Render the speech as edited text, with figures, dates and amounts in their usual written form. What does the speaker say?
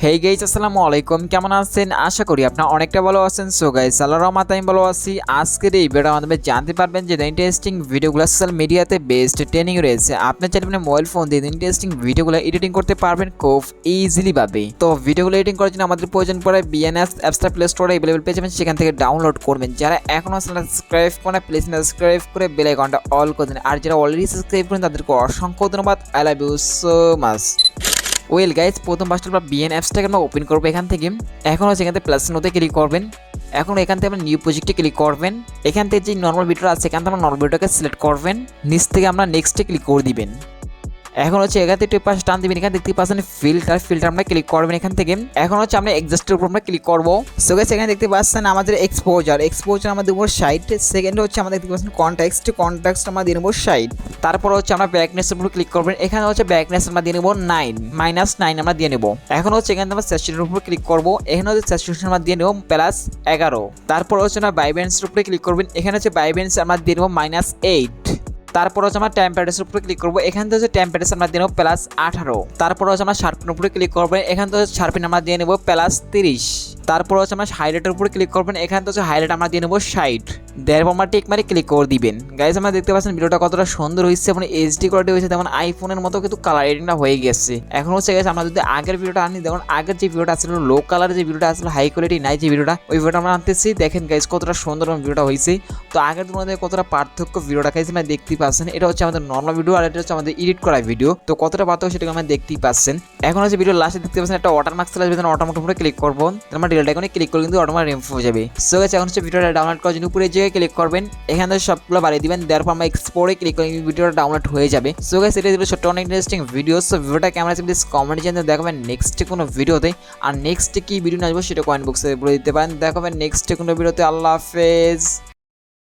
Hey guys, আসসালামু আলাইকুম। কেমন আছেন? আশা করি আপনারা অনেকটা ভালো আছেন। সো গাইস, আল্লাহর রহমতে আমি ভালো আছি। আজকের এই ভিডিওর মাধ্যমে জানতে পারবেন যে ইন্টারেস্টিং ভিডিওগুলো সোশ্যাল মিডিয়াতে বেস্ট ট্রেনিং রয়েছে। আপনি চাইলে মোবাইল ফোন দিয়ে ইন্টারেস্টিং ভিডিওগুলো এডিটিং করতে পারবেন খুব ইজিলি ভাবে। তো ভিডিওগুলো এডিটিং করার জন্য আমাদের প্রয়োজন পড়ে বিএনএস অ্যাপসটা প্লে স্টোরে अवेलेबल পেয়ে যাবেন, সেখান থেকে ডাউনলোড করবেন। যারা এখনো সাবস্ক্রাইব করে প্লিজ সাবস্ক্রাইব করে বেল আইকনটা অল করে দিন। আর যারা অলরেডি সাবস্ক্রাইব করেন তাদেরকে অসংখ্য ধন্যবাদ। I love you so much. Well guys, প্রথম ফার্স্ট আমরা বিএন অ্যাপসটাকে আমরা ওপেন করবো এখান থেকে। এখন হচ্ছে এখান থেকে প্লাস নোতে ক্লিক করবেন। এখন এখান থেকে আমরা নিউ প্রজেক্টে ক্লিক করবেন। এখান থেকে যে নর্মাল ভিডিওটা আছে এখান থেকে আমরা নর্মাল ভিডিওটাকে সিলেক্ট করবেন। নিচ থেকে আমরা নেক্সটে ক্লিক করে দিবেন। এখন হচ্ছে এখান থেকে টিপ পাশে টান দিবেন। এখানে দেখতে পাচ্ছেন ফিল্টার আমরা ক্লিক করবেন এখান থেকে। এখন হচ্ছে আমরা এক্সজাস্টের উপর আমরা ক্লিক করবো। সো গাইস, এখানে দেখতে পাচ্ছেন আমাদের এক্সপোজার আমাদের উপর 60। সেকেন্ডে হচ্ছে আমরা দেখতে পাচ্ছেন কনটেক্সট আমরা দিয়ে নেবো 60। তারপর হচ্ছে আমরা ব্যাকনেসের উপর ক্লিক করবেন। এখানে হচ্ছে ব্যাকনেস আমরা দিয়ে নেবো 9 আমরা দিয়ে নেবো। এখন হচ্ছে এখানে আমরা স্যাচুরেশনের উপর ক্লিক করবো। এখানে হচ্ছে স্যাচুরেশন আমরা দিয়ে নেবো +11। তারপর হচ্ছে আমরা ভাইব্রেন্সের উপরে ক্লিক করবেন। এখানে হচ্ছে ভাইব্রেন্স আমরা দিয়ে নেবো -8। তারপর হচ্ছে আমরা টেম্পারেচার উপরে ক্লিক করবো। এখান থেকে হচ্ছে টেম্পারেচার আমরা দিয়ে নেবো +18। তারপর হচ্ছে আমরা শার্পের উপরে ক্লিক করবেন। এখান থেকে হচ্ছে শার্পেন আমরা দিয়ে নেবো +30। তারপর হচ্ছে আমরা হাইলাইটের উপরে ক্লিক করবেন। এখান থেকে হচ্ছে হাইলাইট আমরা দিয়ে নেবো 60। দেড় আমরা টিক মারি ক্লিক করে দিবেন। গাইজ, আমরা দেখতে পাচ্ছেন ভিডিওটা কতটা সুন্দর হয়েছে এবং এইচডি কোয়ালিটি হয়েছে, তেমন আইফোনের মতো কিন্তু কালার এডিটিংটা হয়ে গেছে। এখন হচ্ছে গাইজ, আমরা যদি আগের ভিডিওটা আনি, দেখুন আগের যে ভিডিওটা আসলে লো কালারের যে ভিডিওটা আসলে হাই কোয়ালিটি নাই যে ভিডিওটা, ওই ভিডিওটা আমরা আনতেছি। দেখেন গাইজ কতটা সুন্দর ভিডিওটা হয়েছে। তো আগের তুলনায় কতটা পার্থক্য ভিডিওটা খাইছে আমরা দেখতেই পাচ্ছেন। এটা হচ্ছে আমাদের নর্মাল ভিডিও আর এটা হচ্ছে আমাদের এডিট করা ভিডিও। তো কতটা পার্থক্য সেটা আমরা দেখতেই পাচ্ছেন। এখন হচ্ছে ভিডিও লাস্টে দেখতে পাচ্ছেন একটা ওয়াটারমার্ক চলে আসবে, অটোমেটিক উপরে ক্লিক করবো। আমরা ডিলেট আইকনে ক্লিক করে কিন্তু অটোমেটিক রিমুভ হয়ে যাবে। সো গাইজ, এখন হচ্ছে ভিডিওটা ডাউনলোড করার জন্য উপরে জায়গায় ক্লিক করবেন। এখান থেকে সবগুলো বাড়িয়ে দিবেন। তারপর আমরা এক্সপোর্টে ক্লিক করে ভিডিওটা ডাউনলোড হয়ে যাবে। সো গাইজ, এটা ছিল ছোট্ট অনেক ইন্টারেস্টিং ভিডিও। সো ভিডিওটা কেমন আছে প্লিজ কমেন্টে জানিয়ে দেখাবেন নেক্সট কোনো ভিডিওতে। আর নেক্সট কি ভিডিও আসবো সেটা কমেন্ট বক্সে বলে দিতে পারেন। দেখাবেন নেক্সট কোনো ভিডিওতে। আল্লাহ হাফেজ।